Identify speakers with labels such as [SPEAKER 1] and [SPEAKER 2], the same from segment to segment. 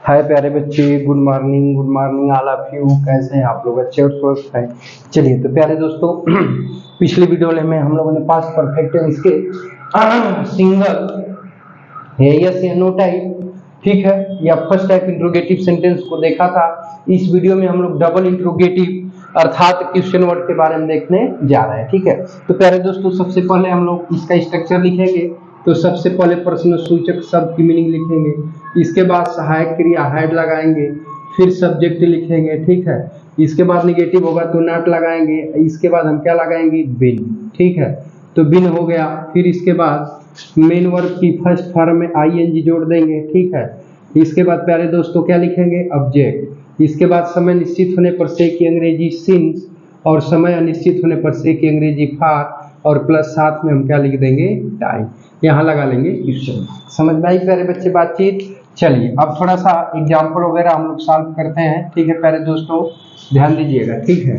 [SPEAKER 1] हाय प्यारे बच्चे, good morning all of you. कैसे हैं आप लोग? अच्छे और स्वस्थ हैं? चलिए तो प्यारे दोस्तों, पिछली वीडियो में हम लोगों ने पास्ट परफेक्ट टेंस के सिंगल है यस या नो टाइप, ठीक है, या फर्स्ट टाइप इंट्रोगेटिव सेंटेंस को देखा था। इस वीडियो में हम लोग डबल इंट्रोगेटिव अर्थात क्वेश्चन वर्ड के बारे में देखने जा रहे हैं, ठीक है। तो प्यारे दोस्तों, सबसे पहले हम लोग इसका स्ट्रक्चर लिखेंगे। तो सबसे पहले प्रश्न सूचक शब्द की मीनिंग लिखेंगे, इसके बाद सहायक क्रिया हेड लगाएंगे, फिर सब्जेक्ट लिखेंगे, ठीक है। इसके बाद निगेटिव होगा तो नॉट लगाएंगे, इसके बाद हम क्या लगाएंगे? बिन, ठीक है। तो बिन हो गया। फिर इसके बाद मेन वर्ब की फर्स्ट फॉर्म में आईएनजी जोड़ देंगे, ठीक है। इसके बाद प्यारे दोस्तों क्या लिखेंगे? ऑब्जेक्ट। इसके बाद समय निश्चित होने पर से की अंग्रेजी सिंस, और समय अनिश्चित होने पर से की अंग्रेजी फार, और प्लस साथ में हम क्या लिख देंगे? टाइम। यहाँ लगा लेंगे क्वेश्चन। समझ में आई प्यारे बच्चे बातचीत? चलिए अब थोड़ा सा एग्जाम्पल वगैरह हम लोग सॉल्व करते हैं, ठीक है प्यारे दोस्तों, ध्यान दीजिएगा, ठीक है।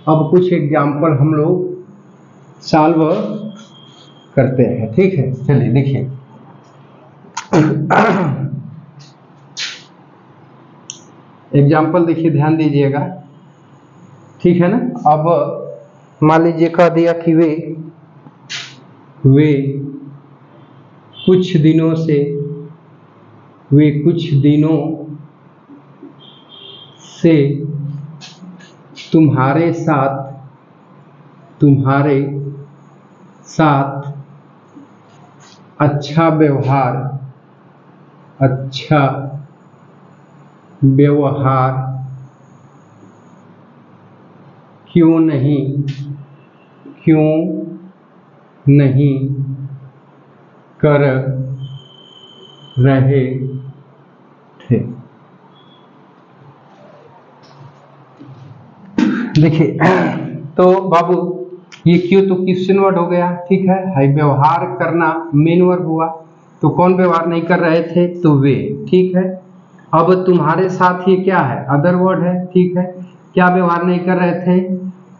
[SPEAKER 1] अब कुछ एग्जाम्पल हम लोग सॉल्व करते हैं, ठीक है। चलिए देखिए, एग्जाम्पल देखिए, ध्यान दीजिएगा, ठीक है ना। अब मान लीजिए कह दिया कि वे कुछ दिनों से तुम्हारे साथ अच्छा व्यवहार क्यों नहीं कर रहे थे। देखिए तो बाबू, ये क्यों तो क्वेश्चन वर्ड हो गया, ठीक है। हाई व्यवहार करना मेन वर्ब हुआ, तो कौन व्यवहार नहीं कर रहे थे? तो वे, ठीक है। अब तुम्हारे साथ ये क्या है? अदर वर्ड है, ठीक है। क्या व्यवहार नहीं कर रहे थे?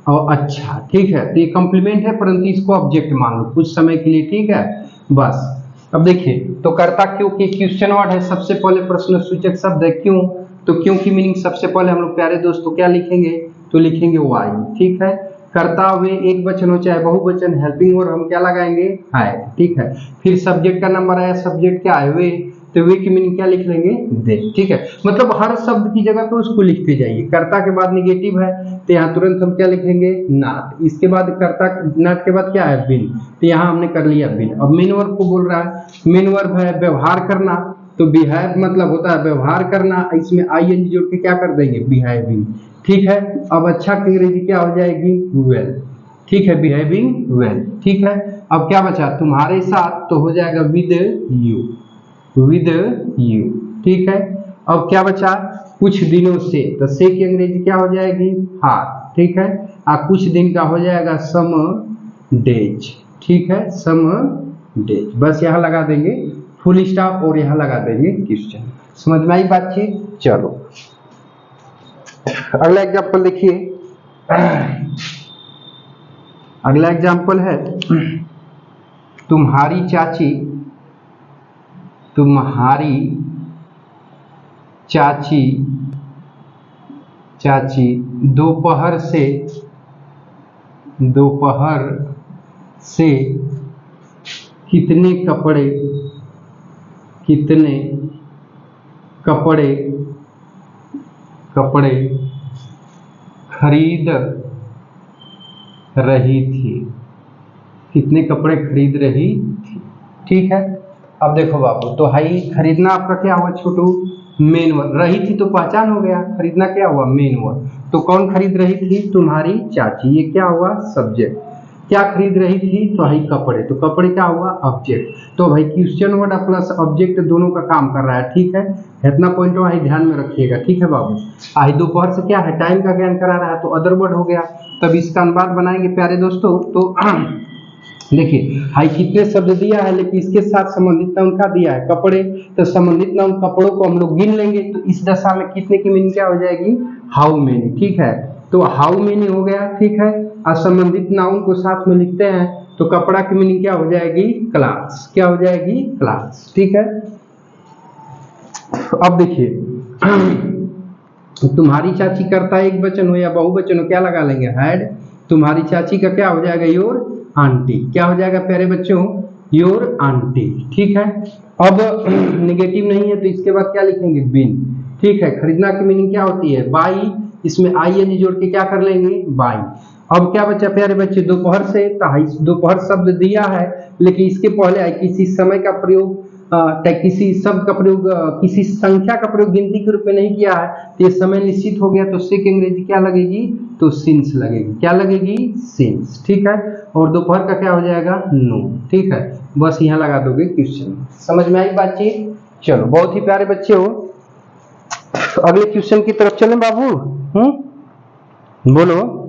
[SPEAKER 1] और अच्छा, ठीक है। तो ये कॉम्प्लीमेंट है, परंतु इसको ऑब्जेक्ट मान लो कुछ समय के लिए, ठीक है, बस। अब देखिए, तो करता क्यों की क्वेश्चन वर्ड है, सबसे पहले प्रश्न सूचक शब्द है क्यों। तो क्यों की मीनिंग सबसे पहले हम लोग प्यारे दोस्तों क्या लिखेंगे? तो लिखेंगे वाई, ठीक है। करता हुए एक वचन हो चाहे बहुवचन, हेल्पिंग वर्ब हम क्या लगाएंगे? है, ठीक है। फिर सब्जेक्ट का नंबर आया, सब्जेक्ट क्या है? वे। तो वे की मीनिंग क्या लिख लेंगे? दे, ठीक है। मतलब हर शब्द की जगह पे उसको लिखते जाइए। कर्ता के बाद निगेटिव है तो यहाँ तुरंत हम क्या लिखेंगे? नॉट। इसके बाद कर्ता, नॉट के बाद क्या है? बिन। तो यहाँ हमने कर लिया बिन। अब मेन वर्ब को बोल रहा है, मेन वर्ब है व्यवहार करना, तो बिहेव मतलब होता है व्यवहार करना, इसमें आईएनजी जोड़ के क्या कर देंगे? बिहेविंग, ठीक है। अब अच्छा की अंग्रेजी क्या हो जाएगी? वेल, ठीक है, बिहेविंग वेल, ठीक है। अब क्या बचा? तुम्हारे साथ, तो हो जाएगा विद यू, ठीक है। अब क्या बचा? कुछ दिनों से, तो से की अंग्रेजी क्या हो जाएगी? फार, ठीक है। कुछ दिन का हो जाएगा सम डेज, ठीक है, सम डेज। बस यहाँ लगा देंगे फुल स्टॉप और यहाँ लगा देंगे क्वेश्चन। समझ में आई बातचीत? चलो अगला एग्जाम्पल देखिए। अगला एग्जाम्पल है, तुम्हारी चाची दोपहर से कितने कपड़े खरीद रही थी? कितने कपड़े खरीद रही थी, ठीक है। अब देखो बाबू, तो हाई खरीदना आपका क्या हुआ छोटू? Main word. रही थी तो पहचान हो गया, खरीदना क्या हुआ? Main word. तो कौन खरीद रही थी? तुम्हारी चाची। ये क्या हुआ? सब्जेक्ट। क्या खरीद रही थी? तो हाई कपड़े। तो कपड़े क्या हुआ? ऑब्जेक्ट। तो भाई क्वेश्चन वर्ड प्लस ऑब्जेक्ट दोनों का काम कर रहा है, ठीक है। इतना पॉइंट वही ध्यान में रखिएगा, ठीक है बाबू। आई दोपहर से क्या है? टाइम का ज्ञान करा रहा है, तो अदर वर्ड हो गया। तब इसका अनुवाद बनाएंगे प्यारे दोस्तों। तो देखिए हाई कितने शब्द दिया है, लेकिन इसके साथ संबंधित नाउन का दिया है? कपड़े। तो संबंधित नाउन कपड़ों को हम लोग गिन लेंगे, तो इस दशा में कितने की मीनिंग क्या हो जाएगी? हाउ मेनी, ठीक है। तो हाउ मेनी हो गया, ठीक है। और संबंधित नाउन को साथ में लिखते हैं, तो कपड़ा की मीनिंग क्या हो जाएगी? क्लास। क्या हो जाएगी? क्लास, ठीक है। अब देखिए तुम्हारी चाची कर्ता एक वचन हो या बहुवचन हो, क्या लगा लेंगे? हैड। तुम्हारी चाची का क्या हो जाएगा? Your aunty. क्या हो जाएगा प्यारे बच्चों? Your aunty. ठीक है। अब निगेटिव नहीं है तो इसके बाद क्या लिखेंगे? बिन। ठीक है। खरीदना की मीनिंग क्या होती है? बाई। इसमें आईएनजी जोड़ के क्या कर लेंगे? बाई। अब क्या बचा प्यारे बच्चे? दोपहर से। दोपहर शब्द दिया है लेकिन इसके पहले है किसी समय का प्रयोग, किसी शब्द का प्रयोग, किसी संख्या का प्रयोग गिनती के रूप में नहीं किया है तो ये समय निश्चित हो गया तो से की अंग्रेजी क्या लगेगी? तो सिंस लगेगी। क्या लगेगी? सिंस। ठीक है। और दोपहर का क्या हो जाएगा? नो। ठीक है। बस यहाँ लगा दोगे क्वेश्चन। समझ में आई बातचीत? चलो, बहुत ही प्यारे बच्चे हो। तो अगले क्वेश्चन की तरफ चलें बाबू। बोलो।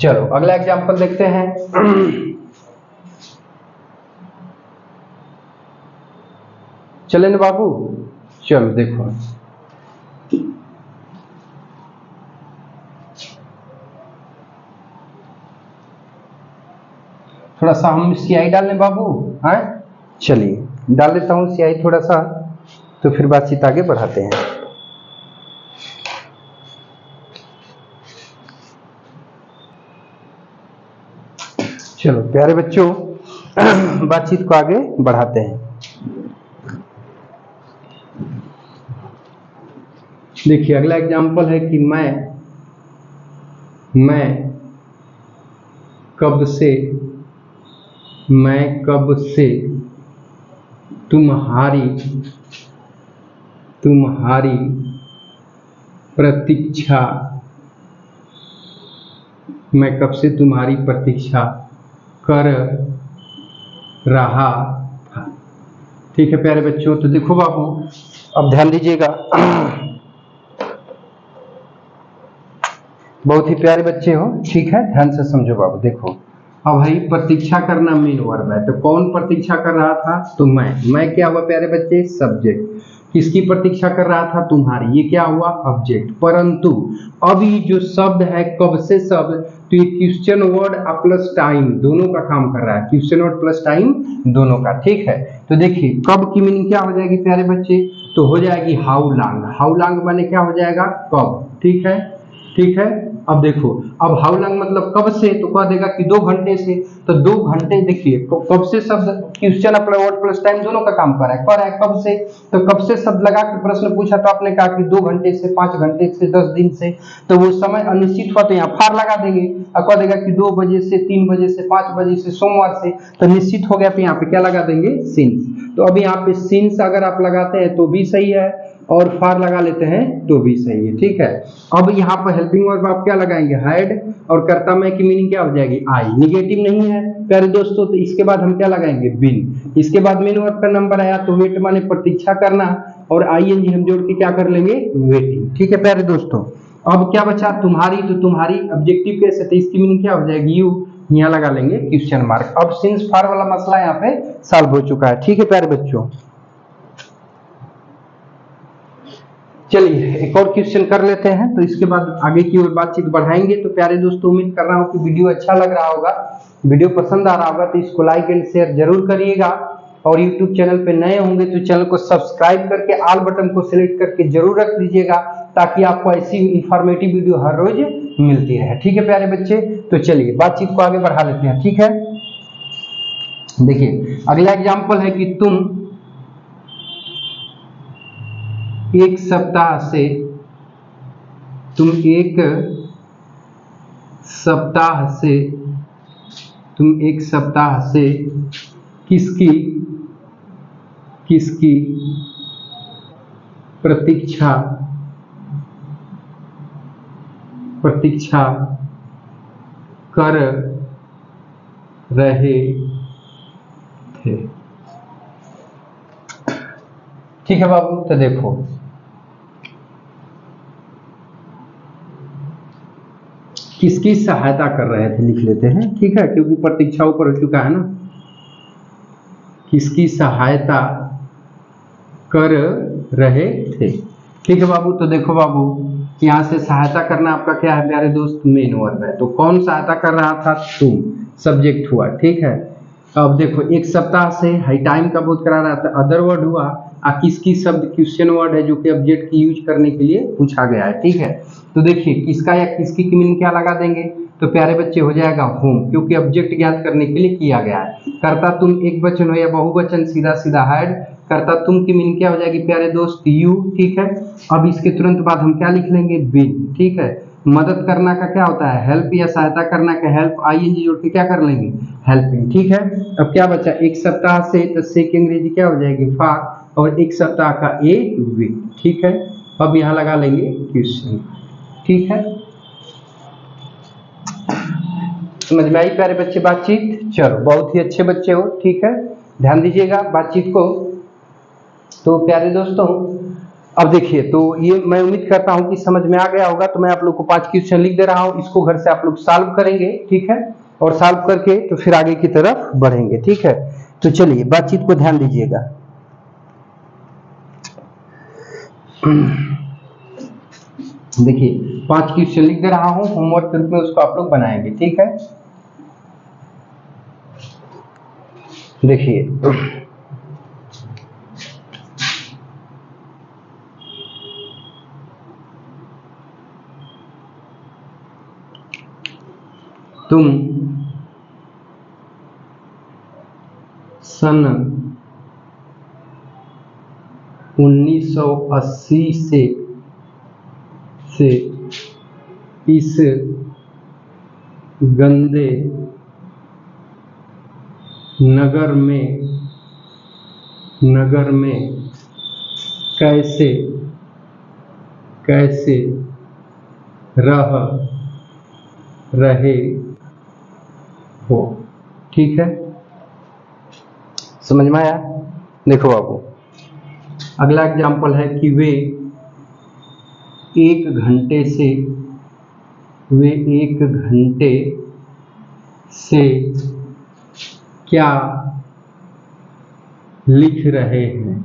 [SPEAKER 1] चलो अगला एग्जाम्पल देखते हैं। चले ना बाबू? चलो देखो, थोड़ा सा हम सियाही डाल लें बाबू। हाँ चलिए डाल देता हूँ सियाही थोड़ा सा, तो फिर बातचीत आगे बढ़ाते हैं। चलो प्यारे बच्चों, बातचीत को आगे बढ़ाते हैं। देखिए अगला एग्जाम्पल है कि मैं कब से तुम्हारी प्रतीक्षा, मैं कब से तुम्हारी प्रतीक्षा कर रहा था। ठीक है प्यारे बच्चों, तो देखो बाबू अब ध्यान दीजिएगा। बहुत ही प्यारे बच्चे हो। ठीक है, ध्यान से समझो बाबू। देखो अब भाई प्रतीक्षा करना मेन वर्ब है, तो कौन प्रतीक्षा कर रहा था? तो मैं क्या हुआ प्यारे बच्चे? सब्जेक्ट। किसकी प्रतीक्षा कर रहा था? तुम्हारी। ये क्या हुआ? ऑब्जेक्ट। परंतु अब ये जो शब्द है कब से शब्द, तो ये क्वेश्चन वर्ड प्लस टाइम दोनों का काम कर रहा है। क्वेश्चन वर्ड प्लस टाइम दोनों का। ठीक है। तो देखिए कब की मीनिंग क्या हो जाएगी प्यारे बच्चे? तो हो जाएगी हाउ लॉन्ग। हाउ लॉन्ग माने क्या हो जाएगा? कब। ठीक है। ठीक है। अब देखो, अब हाउ लॉन्ग मतलब कब से, तो कह देगा कि 2 घंटे से। तो 2 घंटे, देखिए कब से शब्द क्वेश्चन वर्ड प्लस टाइम दोनों का काम कर रहा है कब से। तो कब से शब्द लगा के प्रश्न पूछा तो आपने कहा कि 2 घंटे से, 5 घंटे से, 10 दिन से। तो वो समय अनिश्चित हुआ तो यहाँ फार लगा देंगे और कह देगा कि 2 बजे से, 3 बजे से, 5 बजे से, सोमवार से। तो निश्चित हो गया तो यहाँ पे क्या लगा देंगे? सिंस। तो अभी यहाँ पे सिंस अगर आप लगाते हैं तो भी सही है और फार लगा लेते हैं तो भी सही है। ठीक है। अब यहाँ पर हेल्पिंग वर्ब आप क्या लगाएंगे? हैड। और कर्ता में की मीनिंग क्या हो जाएगी? आई। निगेटिव नहीं है प्यारे दोस्तों, तो इसके बाद हम क्या लगाएंगे? बिन। इसके बाद मेन वर्ब का नंबर आया तो वेट माने प्रतीक्षा करना, और आईएनजी हम जोड़ के क्या कर लेंगे? वेटिंग। ठीक है प्यारे दोस्तों। अब क्या बचा? तुम्हारी। तो तुम्हारी ऑब्जेक्टिव कैसे, तो इसकी मीनिंग क्या हो जाएगी? यू। यहाँ लगा लेंगे क्वेश्चन मार्क। अब सिंस फार वाला मसला यहाँ पे सॉल्व हो चुका है। ठीक है प्यारे बच्चों, चलिए एक और क्वेश्चन कर लेते हैं, तो इसके बाद आगे की ओर बातचीत बढ़ाएंगे। तो प्यारे दोस्तों, उम्मीद कर रहा हूं कि वीडियो अच्छा लग रहा होगा, वीडियो पसंद आ रहा होगा, तो इसको लाइक एंड शेयर जरूर करिएगा। और YouTube चैनल पे नए होंगे तो चैनल को सब्सक्राइब करके ऑल बटन को सिलेक्ट करके जरूर रख लीजिएगा, ताकि आपको ऐसी इंफॉर्मेटिव वीडियो हर रोज मिलती रहे। ठीक है प्यारे बच्चे, तो चलिए बातचीत को आगे बढ़ा लेते हैं। ठीक है। देखिए अगला एग्जाम्पल है कि तुम एक सप्ताह से किसकी प्रतीक्षा कर रहे थे। ठीक है बाबू, तो देखो किसकी सहायता कर रहे थे लिख लेते हैं। ठीक है, क्योंकि प्रतीक्षा ऊपर हो चुका है ना। किसकी सहायता कर रहे थे। ठीक है बाबू, तो देखो बाबू यहाँ से सहायता करना आपका क्या है प्यारे दोस्त? मेन वर्ब है। तो कौन सहायता कर रहा था? तुम। सब्जेक्ट हुआ। ठीक है। अब देखो एक सप्ताह से हाई टाइम का बोध करा रहा था, अदर वर्ड हुआ किस किस शब्द क्वेश्चन वर्ड है जो कि ऑब्जेक्ट की यूज करने के लिए पूछा गया है। ठीक है, तो देखिए किसका या किसकी की मीनिंग क्या लगा देंगे, तो प्यारे बच्चे हो जाएगा होम, क्योंकि ऑब्जेक्ट ज्ञात करने के लिए किया गया है। करता तुम एक वचन हो या बहुवचन, सीधा सीधा हैड, करता तुम की मीनिंग क्या हो जाएगी प्यारे दोस्त, यू। ठीक है, अब इसके तुरंत बाद हम क्या लिख लेंगे, बीन। ठीक है, मदद करना का क्या होता है, हेल्प, या सहायता करना का हेल्प, आईएनजी जोड़ के क्या कर लेंगे, हेल्पिंग। ठीक है, अब क्या बचा, एक सप्ताह से, तो से की अंग्रेजी क्या हो जाएगी, फार, और एक सप्ताह का एक वीक। ठीक है, अब यहाँ लगा लेंगे क्वेश्चन। ठीक है, समझ में आई प्यारे बच्चे बातचीत? चलो बहुत ही अच्छे बच्चे हो। ठीक है, ध्यान दीजिएगा बातचीत को। तो प्यारे दोस्तों अब देखिए, तो ये मैं उम्मीद करता हूं कि समझ में आ गया होगा। तो मैं आप लोग को 5 क्वेश्चन लिख दे रहा हूं, इसको घर से आप लोग सॉल्व करेंगे। ठीक है, और सॉल्व करके तो फिर आगे की तरफ बढ़ेंगे। ठीक है, तो चलिए बातचीत को ध्यान दीजिएगा। देखिए 5 क्वेश्चन लिख दे रहा हूं, होमवर्क के रूप में उसको आप लोग बनाएंगे। ठीक है, देखिए तुम सन 1980 से इस गंदे नगर में कैसे रह रहे हो। ठीक है, समझ में आया? देखो बाबू, अगला एग्जाम्पल है कि वे एक घंटे से क्या लिख रहे हैं,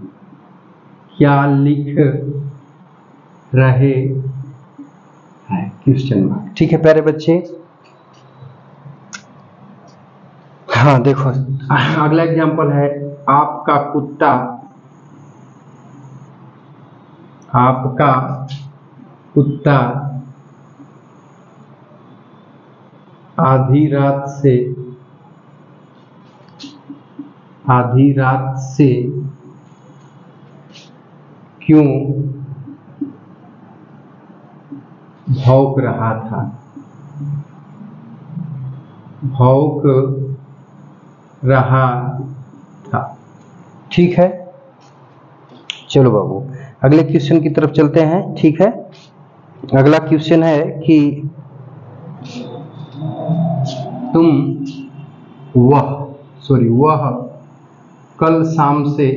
[SPEAKER 1] क्वेश्चन मार्क। ठीक है प्यारे बच्चे, हाँ देखो अगला एग्जाम्पल है, आपका कुत्ता आधी रात से क्यों भौंक रहा था। ठीक है, चलो बाबू अगले क्वेश्चन की तरफ चलते हैं। ठीक है, अगला क्वेश्चन है कि वह कल शाम से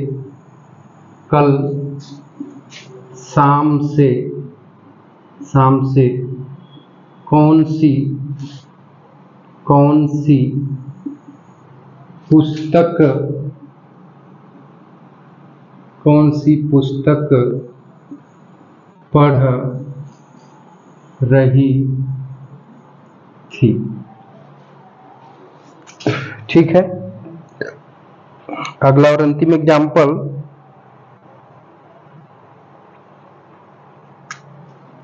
[SPEAKER 1] कौन सी पुस्तक पढ़ रही थी। ठीक है, अगला और अंतिम एग्जाम्पल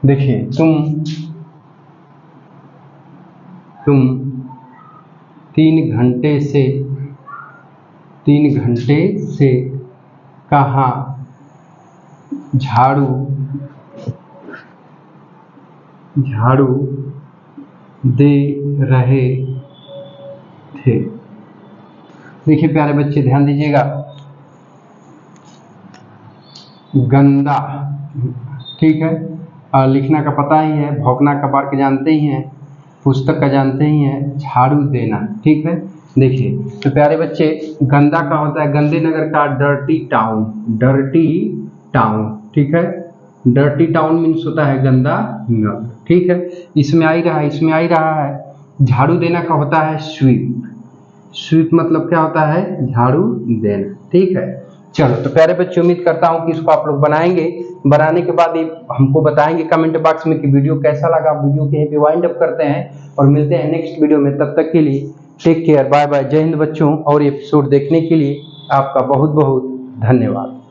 [SPEAKER 1] देखिए, तुम 3 घंटे से कहाँ झाड़ू दे रहे थे। देखिए प्यारे बच्चे ध्यान दीजिएगा, गंदा, ठीक है, लिखना का पता ही है, भौंकना का बार के जानते ही हैं, पुस्तक का जानते ही हैं, झाड़ू देना। ठीक है, देखिए तो प्यारे बच्चे गंदा का होता है गंदे नगर का डर्टी टाउन। ठीक है, डर्टी टाउन मीन्स होता है गंदा नगर। ठीक है, इसमें आ ही रहा है। झाड़ू देना का होता है स्वीप मतलब क्या होता है, झाड़ू देना। ठीक है, चलो तो प्यारे बच्चे उम्मीद करता हूं कि इसको आप लोग बनाएंगे। बनाने के बाद हमको बताएंगे कमेंट बॉक्स में कि वीडियो कैसा लगा। वीडियो के यहीं पे वाइंड अप करते हैं और मिलते हैं नेक्स्ट वीडियो में। तब तक के लिए टेक केयर, बाय बाय, जय हिंद बच्चों। और एपिसोड देखने के लिए आपका बहुत बहुत धन्यवाद।